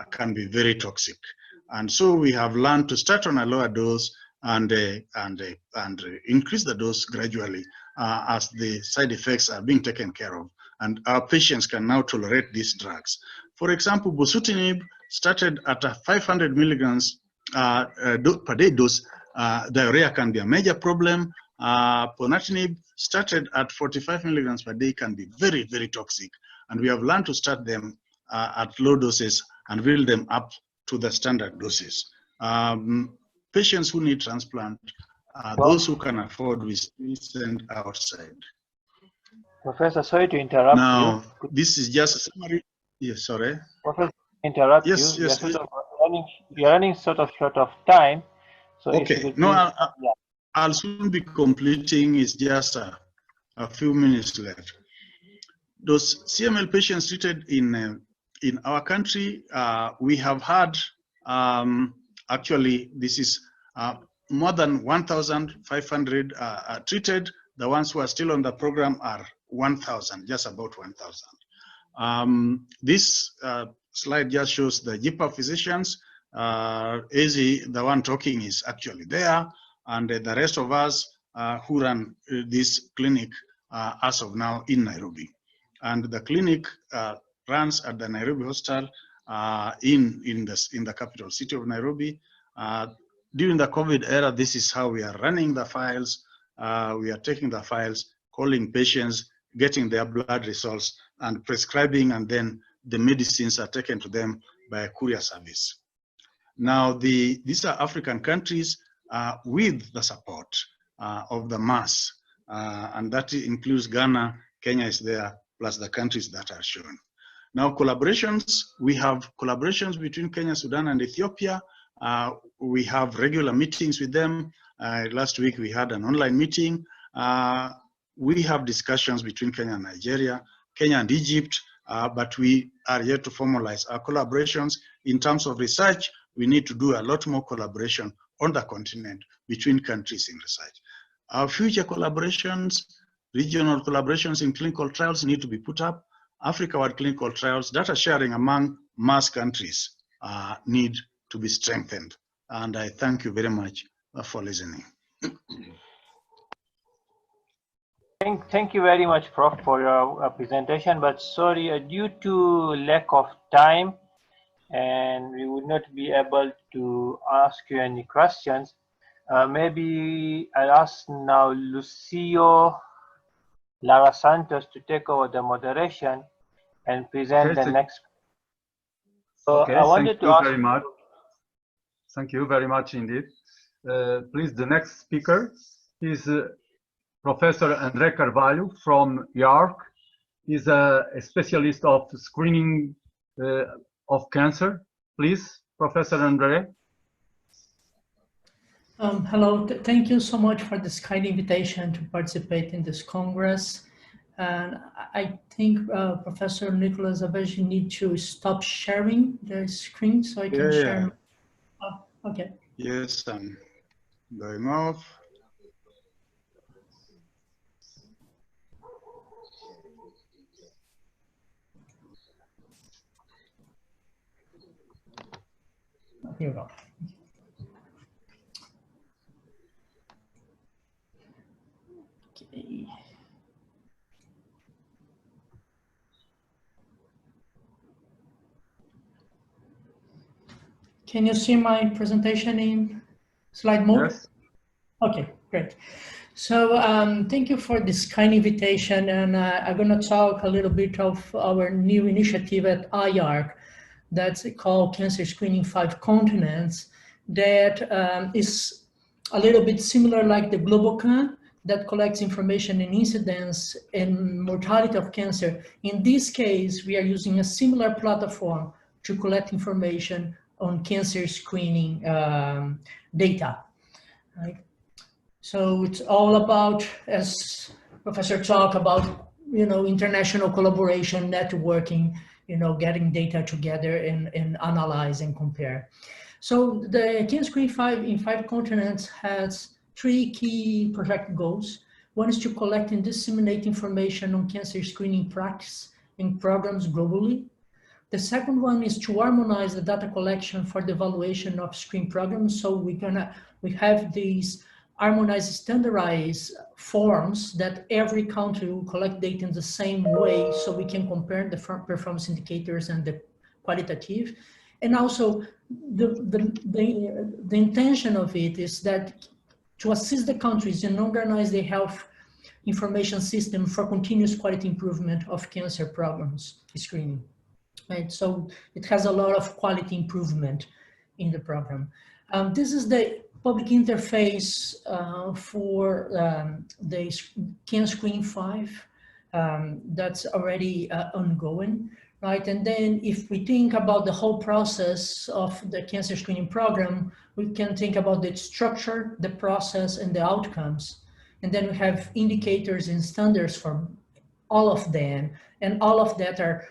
can be very toxic. And so we have learned to start on a lower dose and increase the dose gradually as the side effects are being taken care of. And our patients can now tolerate these drugs. For example, bosutinib started at a 500 milligrams per day dose. Diarrhea can be a major problem. Ponatinib started at 45 milligrams per day can be very, very toxic. And we have learned to start them at low doses and build them up to the standard doses. Patients who need transplant, those who can afford, we still send outside. Professor, sorry to interrupt now, you. This is just a summary. Yes, sorry. Professor, interrupt yes, you. Yes, you're running sort of short of time. So okay. If you could No, please, I'll soon be completing. It's just a few minutes left. Those CML patients treated in our country, we have had actually this is more than 1,500 treated. The ones who are still on the program are 1,000, just about 1,000. This slide just shows the GPA physicians. Ezi, the one talking, is actually there, and the rest of us who run this clinic as of now in Nairobi. And the clinic runs at the Nairobi Hospital in the capital city of Nairobi. during the COVID era, this is how we are running the files. We are taking the files, calling patients, getting their blood results, and prescribing, and then the medicines are taken to them by a courier service. Now, these are African countries with the support of the mass, and that includes Ghana, Kenya is there, plus the countries that are shown. Now, collaborations, we have collaborations between Kenya, Sudan, and Ethiopia. We have regular meetings with them. Last week, we had an online meeting. We have discussions between Kenya and Nigeria, Kenya and Egypt, but we are yet to formalize our collaborations. In terms of research, we need to do a lot more collaboration on the continent between countries in research. Our future collaborations, regional collaborations in clinical trials need to be put up. Africa-wide clinical trials, data sharing among mass countries need to be strengthened. And I thank you very much for listening. Thank you very much, Prof, for your presentation, but sorry, due to lack of time, and we would not be able to ask you any questions, maybe I'll ask now Lucio Lara Santos to take over the moderation and present the next. So okay, I wanted to ask very much. Thank you very much indeed. Please, the next speaker is Professor Andre Carvalho from York. He's a specialist of screening of cancer. Please, Professor Andre. Hello, thank you so much for this kind invitation to participate in this Congress. And I think Professor Nicholas Abeji need to stop sharing the screen so I can share. Oh, okay. Yes, I'm going off. Here we go. Okay. Can you see my presentation in slide mode? Yes. Okay, great. So thank you for this kind invitation, and I'm going to talk a little bit of our new initiative at IARC that's called Cancer Screening 5 Continents, that is a little bit similar like the GlobalCan that collects information in incidence and mortality of cancer. In this case, we are using a similar platform to collect information on cancer screening data, right? So it's all about, as Professor talked about, international collaboration, networking, getting data together and analyze and compare. So the Cancer Screening 5 in 5 continents has 3 key project goals. One is to collect and disseminate information on cancer screening practice and programs globally. The second one is to harmonize the data collection for the evaluation of screen programs. So we have these harmonized, standardized forms that every country will collect data in the same way, so we can compare the performance indicators and the qualitative. And also the intention of it is that to assist the countries in organize the health information system for continuous quality improvement of cancer programs screening. Right, so it has a lot of quality improvement in the program. This is the public interface for the Cancer Screening 5 that's already ongoing, right? And then if we think about the whole process of the cancer screening program, we can think about the structure, the process, and the outcomes. And then we have indicators and standards for all of them, and all of that are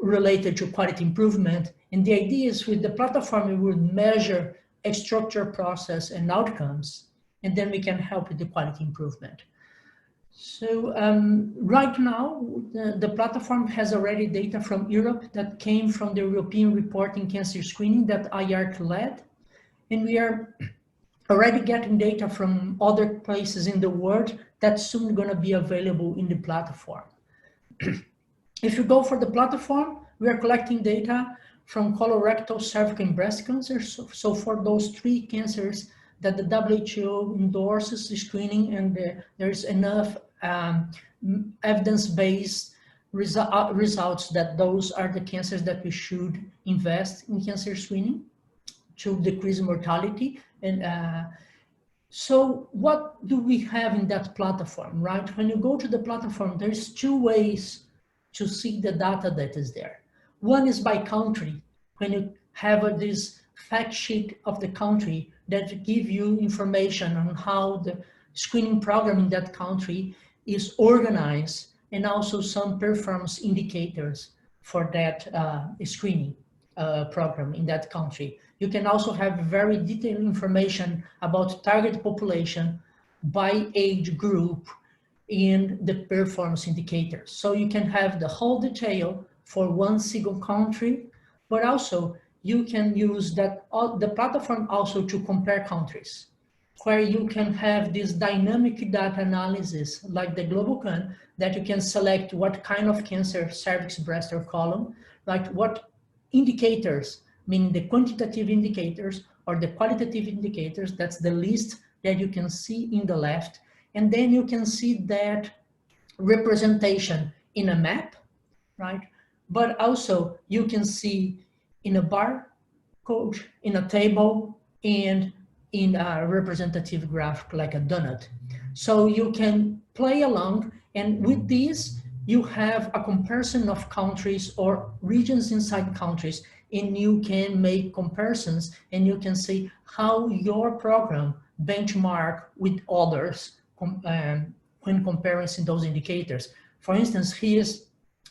related to quality improvement. And the idea is with the platform, we will measure a structure, process, and outcomes, and then we can help with the quality improvement. So right now, the platform has already data from Europe that came from the European report in cancer screening that IARC led. And we are already getting data from other places in the world that's soon going to be available in the platform. If you go for the platform, we are collecting data from colorectal, cervical, and breast cancer. So for those 3 cancers that the WHO endorses screening, and there's enough evidence-based results that those are the cancers that we should invest in cancer screening to decrease mortality. And so what do we have in that platform, right? When you go to the platform, there's 2 ways to see the data that is there. One is by country, when you have this fact sheet of the country that give you information on how the screening program in that country is organized, and also some performance indicators for that screening program in that country. You can also have very detailed information about target population by age group in the performance indicators. So you can have the whole detail for one single country, but also you can use that the platform also to compare countries, where you can have this dynamic data analysis like the GlobalCan, that you can select what kind of cancer, cervix, breast, or colon, like what indicators, meaning the quantitative indicators or the qualitative indicators. That's the list that you can see in the left. And then you can see that representation in a map, right? But also you can see in a bar code, in a table, and in a representative graph like a donut. So you can play along, and with this, you have a comparison of countries or regions inside countries, and you can make comparisons, and you can see how your program benchmark with others when comparing those indicators. For instance, here's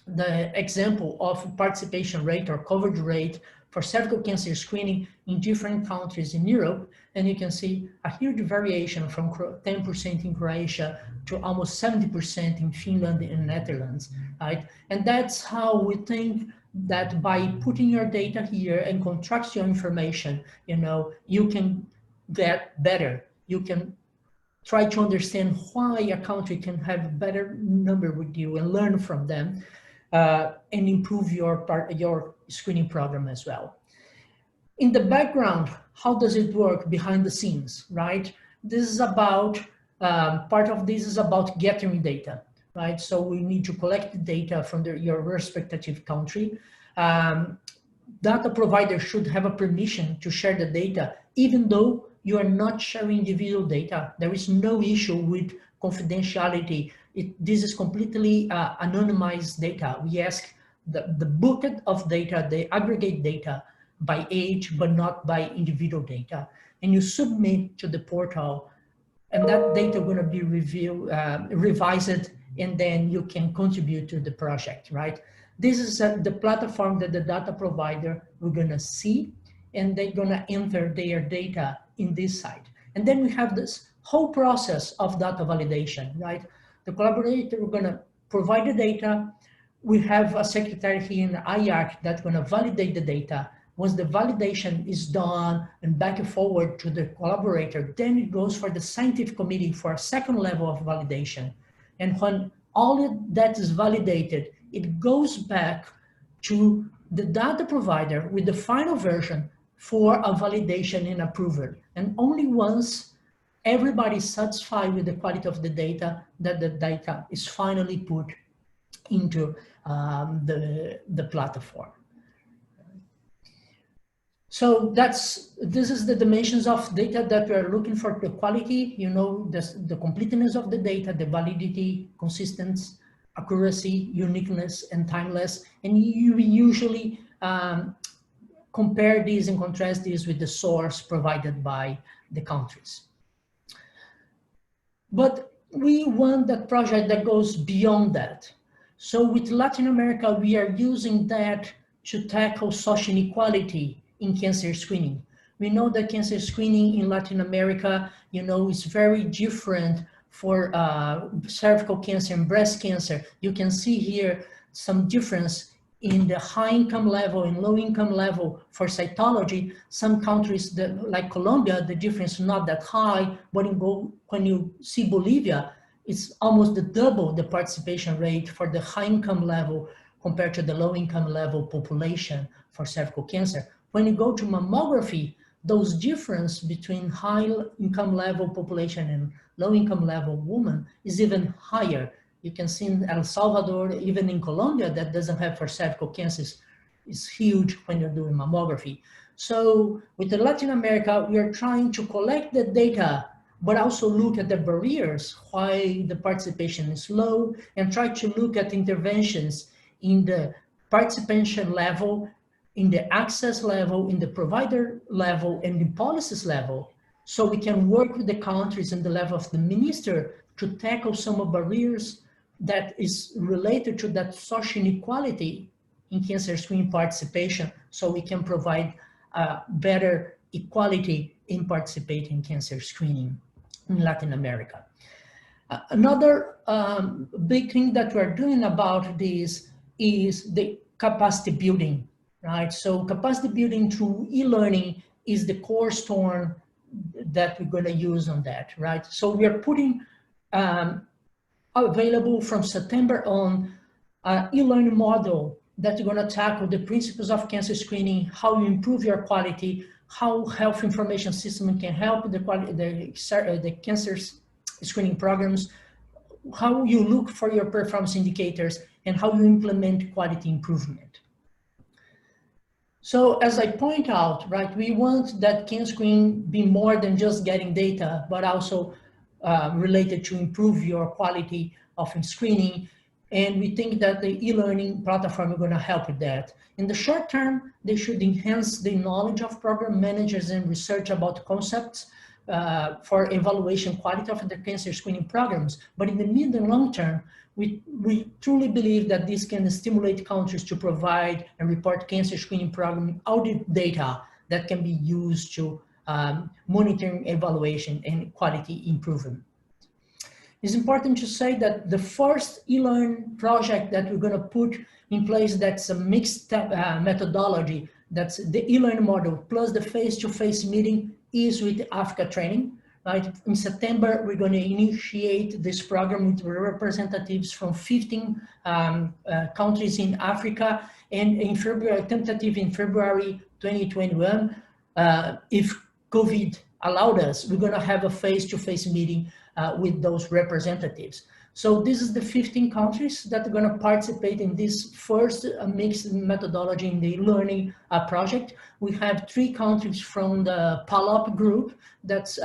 the example of participation rate or coverage rate for cervical cancer screening in different countries in Europe, and you can see a huge variation from 10% in Croatia to almost 70% in Finland and Netherlands, right? And that's how we think that by putting your data here and contrast your information, you know, you can get better. You can try to understand why a country can have a better number with you and learn from them, and improve your screening program as well. In the background, how does it work behind the scenes, right? This is about, part of this is about gathering data, right? So we need to collect the data from your respective country. Data providers should have a permission to share the data, even though you are not sharing individual data. There is no issue with confidentiality. This is completely anonymized data. We ask the bucket of data, the aggregate data by age, but not by individual data. And you submit to the portal, and that data going to be revised, and then you can contribute to the project, right? This is the platform that the data provider we're going to see, and they're going to enter their data in this site. And then we have this whole process of data validation, right? The collaborator, we're going to provide the data. We have a secretary here in IARC that's going to validate the data. Once the validation is done and back and forward to the collaborator, then it goes for the scientific committee for a second level of validation. And when all that is validated, it goes back to the data provider with the final version for a validation and approval. And only once everybody is satisfied with the quality of the data, that the data is finally put into the platform. So this is the dimensions of data that we are looking for: the quality, you know, the completeness of the data, the validity, consistency, accuracy, uniqueness, and timeless. And you usually compare these and contrast these with the source provided by the countries. But we want that project that goes beyond that. So with Latin America, we are using that to tackle social inequality in cancer screening. We know that cancer screening in Latin America, you know, is very different for cervical cancer and breast cancer. You can see here some difference in the high income level and low income level for cytology. Some countries like Colombia, the difference is not that high. When you see Bolivia, it's almost double the participation rate for the high income level, compared to the low-income level population for cervical cancer. When you go to mammography, those difference between high-income level population and low-income level woman is even higher. You can see in El Salvador, even in Colombia, that doesn't have for cervical cancers, is huge when you're doing mammography. So with the Latin America, we are trying to collect the data, but also look at the barriers, why the participation is low, and try to look at interventions in the participation level, in the access level, in the provider level, and the policies level, so we can work with the countries and the level of the minister to tackle some of barriers that is related to that social inequality in cancer screening participation, so we can provide better equality in participating in cancer screening in Latin America. Another big thing that we're doing about this is the capacity building, right? So capacity building through e-learning is the cornerstone that we're going to use on that, right? So we are putting available from September on e-learning model that's going to tackle the principles of cancer screening, how you improve your quality, how health information system can help the cancer screening programs, how you look for your performance indicators, and how you implement quality improvement. So as I point out, right, we want that cancer screening be more than just getting data, but also related to improve your quality of screening. And we think that the e-learning platform is going to help with that. In the short term, they should enhance the knowledge of program managers and research about concepts for evaluation quality of the cancer screening programs. But in the mid and long term, we truly believe that this can stimulate countries to provide and report cancer screening program audit data that can be used to monitoring, evaluation, and quality improvement. It's important to say that the first e-learn project that we're going to put in place, that's a mixed methodology, that's the e-learn model plus the face-to-face meeting, is with Africa training. Right? In September, we're going to initiate this program with representatives from 15 countries in Africa, and in February, tentative in February 2021, if COVID allowed us, we're going to have a face-to-face meeting with those representatives. So this is the 15 countries that are going to participate in this first mixed methodology in the learning project. We have 3 countries from the PALOP group, that's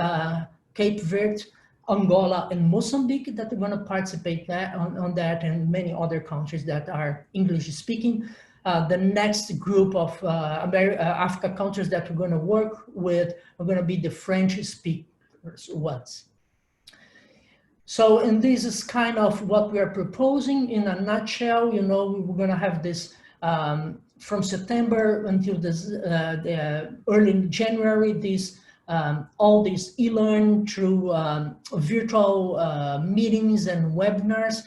Cape Verde, Angola, and Mozambique, that are going to participate on that, and many other countries that are English speaking. The next group of Africa countries that we're going to work with are going to be the French speakers ones. So, and this is kind of what we are proposing in a nutshell. You know, we're going to have this from September until this, the early January, this all these e-learn through virtual meetings and webinars,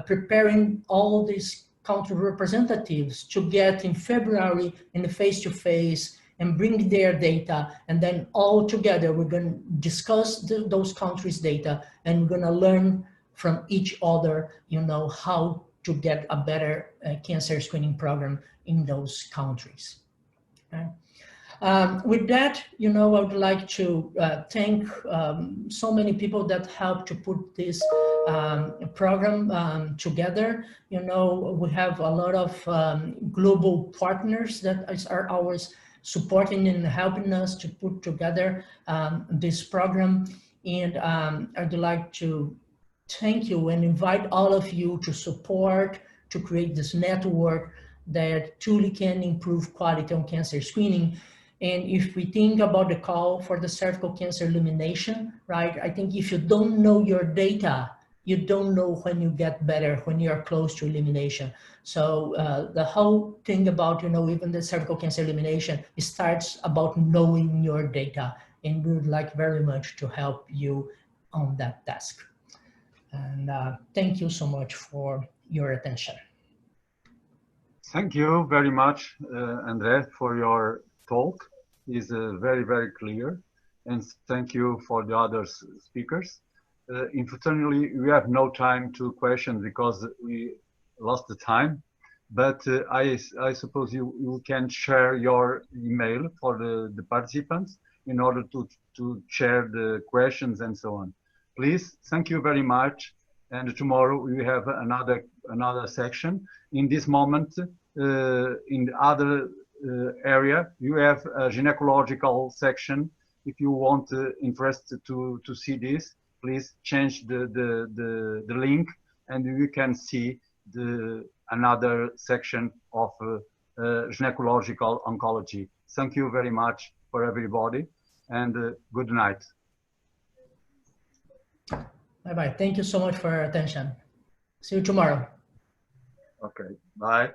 preparing all these country representatives to get in February in the face-to-face and bring their data, and then all together we're going to discuss those countries' data, and we're going to learn from each other, you know, how to get a better cancer screening program in those countries. Okay. With that, you know, I would like to thank so many people that helped to put this program together. You know, we have a lot of global partners that are always supporting and helping us to put together this program. And I'd like to thank you and invite all of you to support, to create this network that truly can improve quality on cancer screening. And if we think about the call for the cervical cancer elimination, right, I think if you don't know your data, you don't know when you get better, when you're close to elimination. So the whole thing about, you know, even the cervical cancer elimination, it starts about knowing your data, and we would like very much to help you on that task. And thank you so much for your attention. Thank you very much, André, for your talk. It's very, very clear. And thank you for the other speakers. Unfortunately, we have no time to question because we lost the time. but I suppose you can share your email for the participants in order to share the questions and so on. Please, thank you very much. And tomorrow we have another section. In this moment, in the other area, you have a gynecological section. If you want interested to see this, please change the link, and you can see another section of gynecological oncology. Thank you very much for everybody, and good night. Bye-bye. Thank you so much for your attention. See you tomorrow. Okay, bye.